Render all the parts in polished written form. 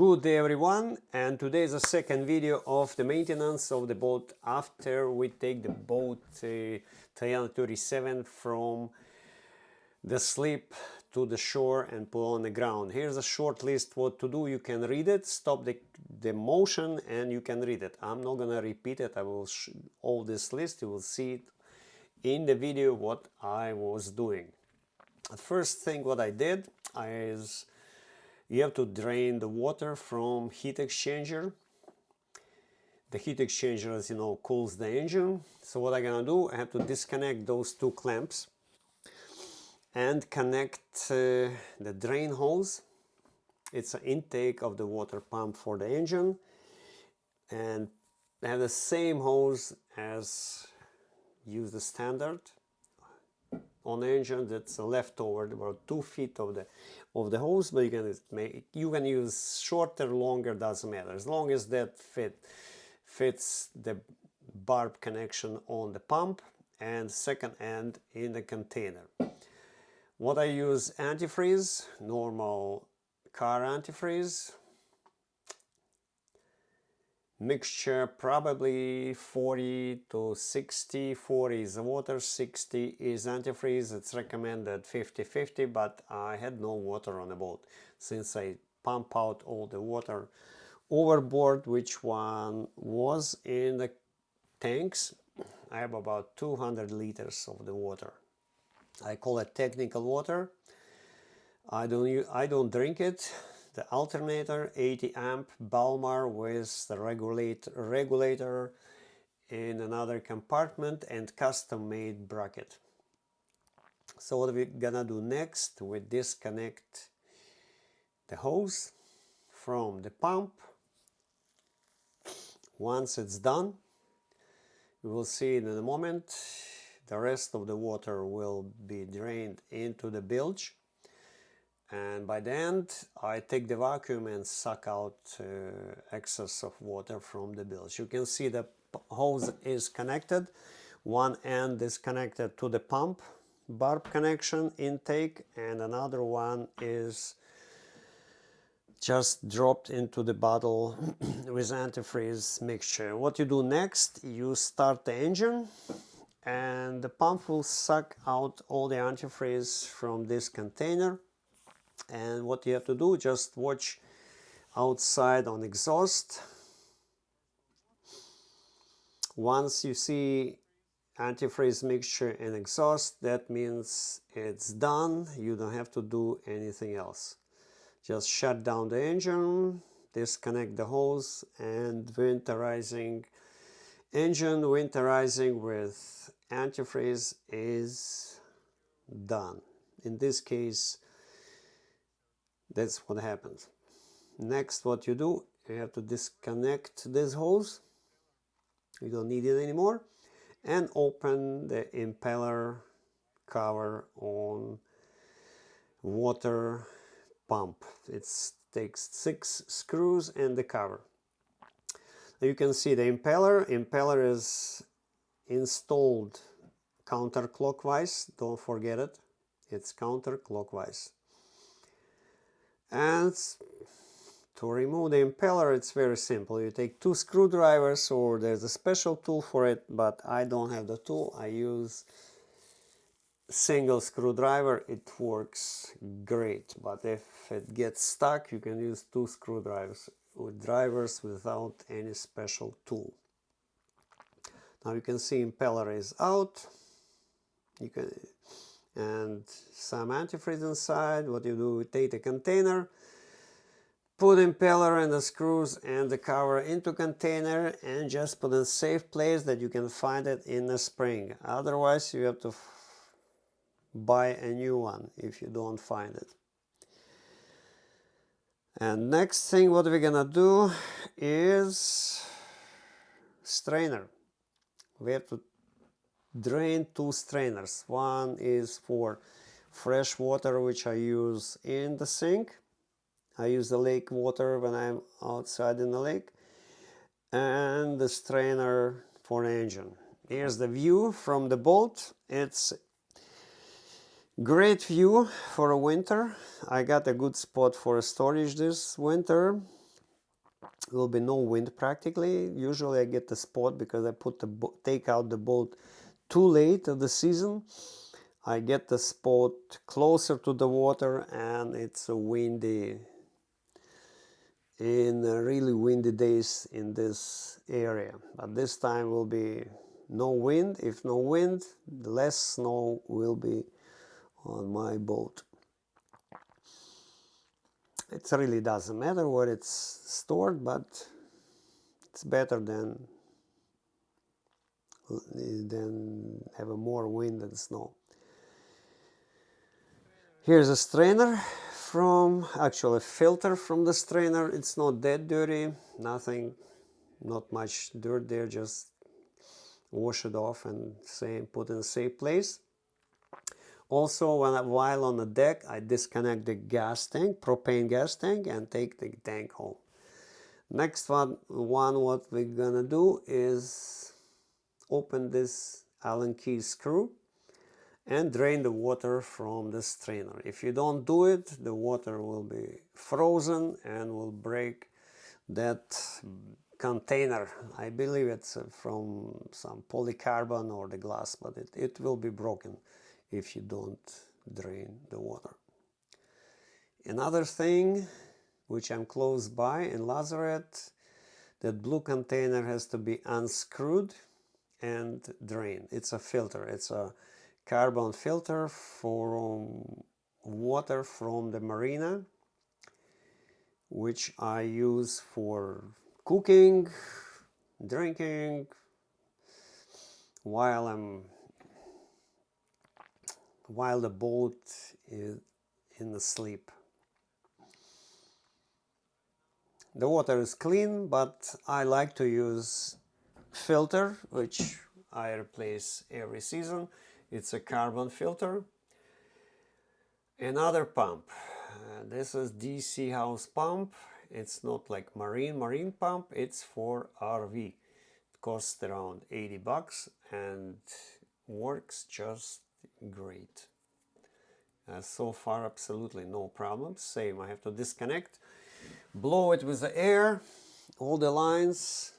Good day everyone, and today is the second video of the maintenance of the boat after we take the boat Tayana 37 from the slip to the shore and put on the ground. Here's a short list what to do. You can read it, stop the motion and you can read it. I'm not gonna repeat it. I will all this list, you will see it in the video what I was doing. The first thing what I did is you have to drain the water from heat exchanger. The heat exchanger, as you know, cools the engine. So what I'm gonna do, I have to disconnect those two clamps and connect the drain hose. It's an intake of the water pump for the engine, and I have the same hose as use the standard on the engine. That's a leftover, about 2 feet of the hose, but you can use shorter, longer, doesn't matter, as long as that fits the barb connection on the pump and second end in the container. What I use, antifreeze, normal car antifreeze mixture, probably 40 to 60. 40 is the water, 60 is antifreeze. It's recommended 50-50, but I had no water on the boat since I pump out all the water overboard, which one was in the tanks. I have about 200 liters of the water. I call it technical water. I don't drink it. The alternator, 80 amp Balmar with the regulator in another compartment and custom made bracket. So what we're gonna do next, we disconnect the hose from the pump. Once it's done, you will see in a moment the rest of the water will be drained into the bilge. And by the end, I take the vacuum and suck out excess of water from the bilge. You can see the hose is connected. One end is connected to the pump barb connection intake, and another one is just dropped into the bottle with antifreeze mixture. What you do next, you start the engine and the pump will suck out all the antifreeze from this container. And what you have to do, just watch outside on exhaust. Once you see antifreeze mixture in exhaust, that means it's done. You don't have to do anything else. Just shut down the engine, disconnect the hose, and winterizing engine winterizing with antifreeze is done. In this case, that's what happens. Next, what you do, you have to disconnect this hose. You don't need it anymore, and open the impeller cover on water pump. It takes 6 screws and the cover. Now you can see the impeller. Impeller is installed counterclockwise. Don't forget it. It's counterclockwise. And to remove the impeller, it's very simple. You take 2 screwdrivers, or there's a special tool for it, but I don't have the tool. I use single screwdriver. It works great, but if it gets stuck, you can use 2 screwdrivers with drivers without any special tool. Now you can see impeller is out. And some antifreeze inside. What you do, you take the container, put impeller and the screws and the cover into container, and just put in a safe place that you can find it in the spring. Otherwise you have to buy a new one if you don't find it. And next thing what we're gonna do is strainer. We have to drain 2 strainers. One is for fresh water, which I use in the sink. I use the lake water when I'm outside in the lake, and the strainer for the engine. Here's the view from the boat. It's great view for a winter. I got a good spot for storage this winter. will be no wind practically. Usually I get the spot because I take out the boat too late of the season. I get the spot closer to the water, and it's a windy, in really windy days in this area. But this time will be no wind. If no wind, less snow will be on my boat. It really doesn't matter where it's stored, but it's better than have a more wind than snow. Here's a strainer actually a filter from the strainer. It's not that dirty, nothing, not much dirt there, just wash it off and put in a safe place. Also, while on the deck, I disconnect the gas tank, propane gas tank, and take the tank home. Next one what we're gonna do is open this Allen key screw and drain the water from the strainer. If you don't do it, the water will be frozen and will break that container. I believe it's from some polycarbon or the glass, but it will be broken if you don't drain the water. Another thing, which I'm close by in Lazaret, that blue container has to be unscrewed and drained. It's a filter. It's a carbon filter for water from the marina, which I use for cooking, drinking, while the boat is in the sleep. The water is clean, but I like to use filter, which I replace every season. It's a carbon filter. Another pump. This is DC house pump. It's not like marine pump. It's for RV. It costs around 80 bucks and works just great. So far, absolutely no problems. Same, I have to disconnect, blow it with the air, all the lines,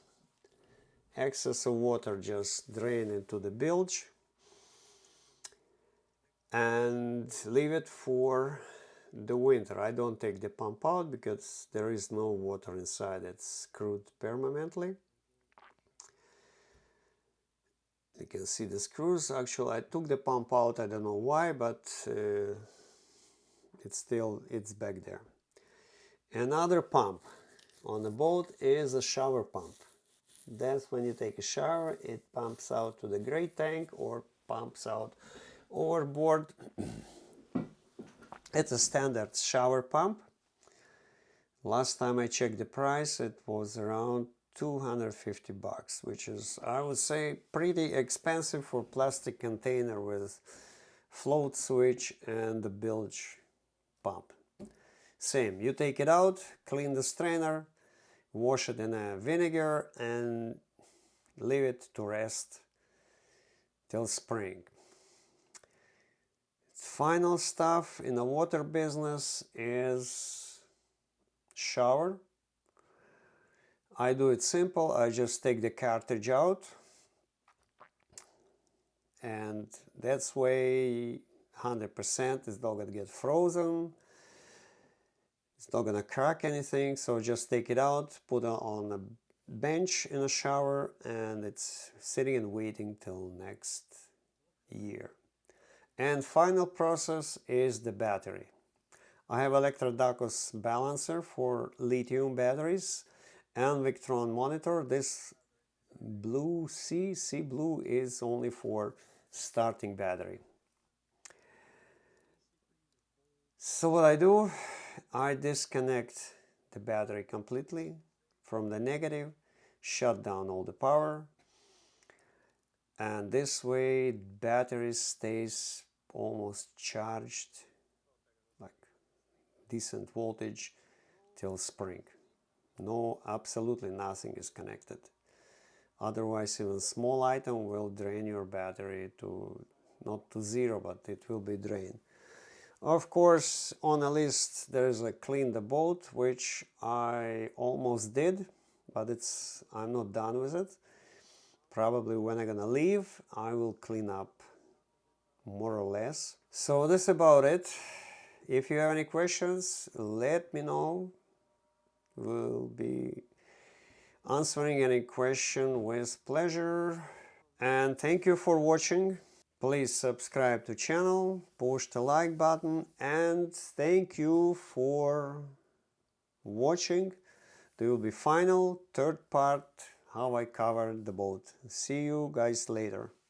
excess of water just drain into the bilge, and leave it for the winter. I don't take the pump out because there is no water inside. It's screwed permanently. You can see the screws. Actually, I took the pump out. I don't know why, but it's back there. Another pump on the boat is a shower pump. That's when you take a shower, it pumps out to the gray tank or pumps out overboard. It's a standard shower pump. Last time I checked the price, it was around 250 bucks, which is, I would say, pretty expensive for plastic container with float switch and the bilge pump. Same, you take it out, clean the strainer, wash it in a vinegar and leave it to rest till spring. Final stuff in the water business is shower. I do it simple. I just take the cartridge out, and that's way 100%. It's not gonna get frozen. It's not gonna crack anything. So just take it out, put it on a bench in a shower, and it's sitting and waiting till next year. And final process is the battery. I have Electrodacos balancer for lithium batteries and Victron monitor. This blue C blue is only for starting battery. So what I do, I disconnect the battery completely from the negative, shut down all the power, and this way battery stays almost charged, like decent voltage, till spring. No, absolutely nothing is connected. Otherwise, even small item will drain your battery to, not to zero, but it will be drained. Of course, on the list there's a clean the boat, which I almost did, but I'm not done with it. Probably when I'm gonna leave, I will clean up more or less. So that's about it. If you have any questions, let me know. We'll be answering any question with pleasure. And thank you for watching. Please subscribe to channel, push the like button, and thank you for watching. There will be final third part how I covered the boat. See you guys later.